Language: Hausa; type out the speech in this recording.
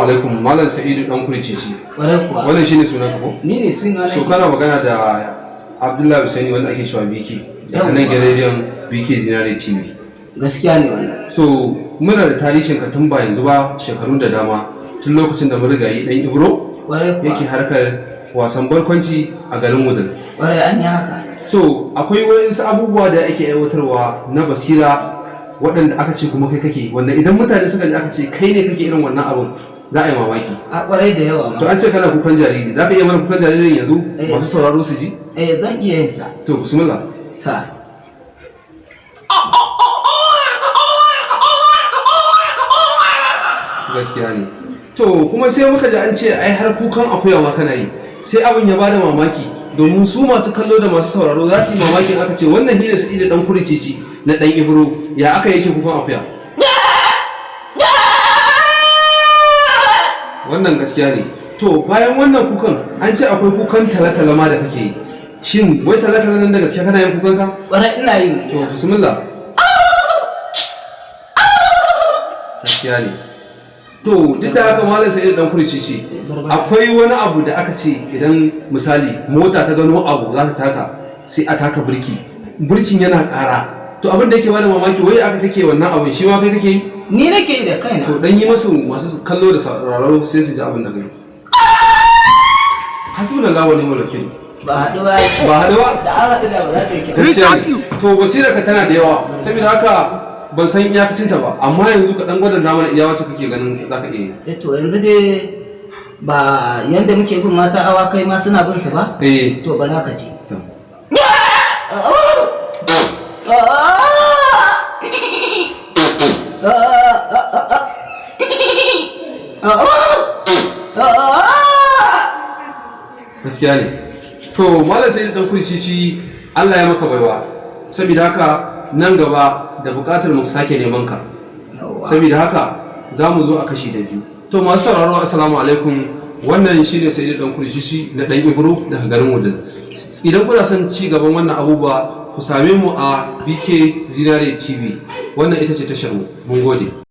alaikum, Malam Sa'idu dan Kurcici. Ƙwarai kuwa. Wannan shine sunan ka ko? Ni ne suna So kana magana da Abdullahi Husaini wanda ake cewa BK. Daga nan gidan rediyon BK Zinare TV. Gaskiya ne wannan. So muna da tarihin ka tun ba yanzu ba, shekaru da dama, tun lokacin da marigayi dan Ibro Ƙwarai kuwa. yake harkar wasan barkwanci a garin Wudil. Ƙwarai an yi haka. So akwai wasu abubuwa da ake aiwatarwa na basira waɗanda aka ce kuma kai kake, wanda idan mutane suka ji aka ce kai ne kake irin wannan abun za a yi mamaki. A ƙwarai da yawa ma. To an ce kana kukan jariri, za ka iya mana kukan jaririn yanzu masu sauraro su ji? Zan iya yin sa. To bismillah. Ta. Gaskiya ne. To kuma sai muka ji an ce ai har kukan akuya ma kana yi, sai abin ya bada mamaki domin su masu kallo da masu sauraro za su yi mamakin aka ce wannan hira Sa'idu dan Kurcici na dan Ibro, ya aka yake kukan akuya? Wannan gaskiya ne. To bayan wannan kukan an ce akwai kukan talatala ma da kake yi. Shin wai talatala nan da gaskiya kana yin kukan sa? Ƙwarai ina yin. To bismillah. Gaskiya ne. To duk da haka Malam Sa'idu dan Kurcici, akwai wani abu da aka ce idan misali mota ta gano abu za ta taka sai a taka birki. Birkin yana ƙara. To abin da yake bada mamaki wai aka kake wannan abin shi ma kai kake yi? Ni nake yi da kaina. To dan yi masu kallo da sauraro sai su ji abin da kai. Hasbunallahu wa ni'mal wakil. Ba haɗu ba. Ba haɗu ba? Da an haɗu da ba za ta yi kyau. To basira ka tana da yawa, saboda haka ban san iyakacinta ba, amma yanzu ka dan gwada na mana iya wacce kake ganin za ka iya yi. To yanzu dai ba yanda muke bin mata awakai ma suna bin su ba? To bari haka ce. Gaskiya ne. To Malam Sa'idu dan Kurcici, Allah ya maka baiwa, saboda haka nan gaba da buƙatar mu sake neman ka. Saboda haka za mu zo a kashi da biyu. To masu sauraro assalamu alaikum, wannan shine Sa'idu dan Kurcici na dan Ibro daga garin Wudil. Idan kuna son ci gaban wannan abubuwa ku same mu a BK Zinare TV. Wannan ita ce tashar mu. Mun gode.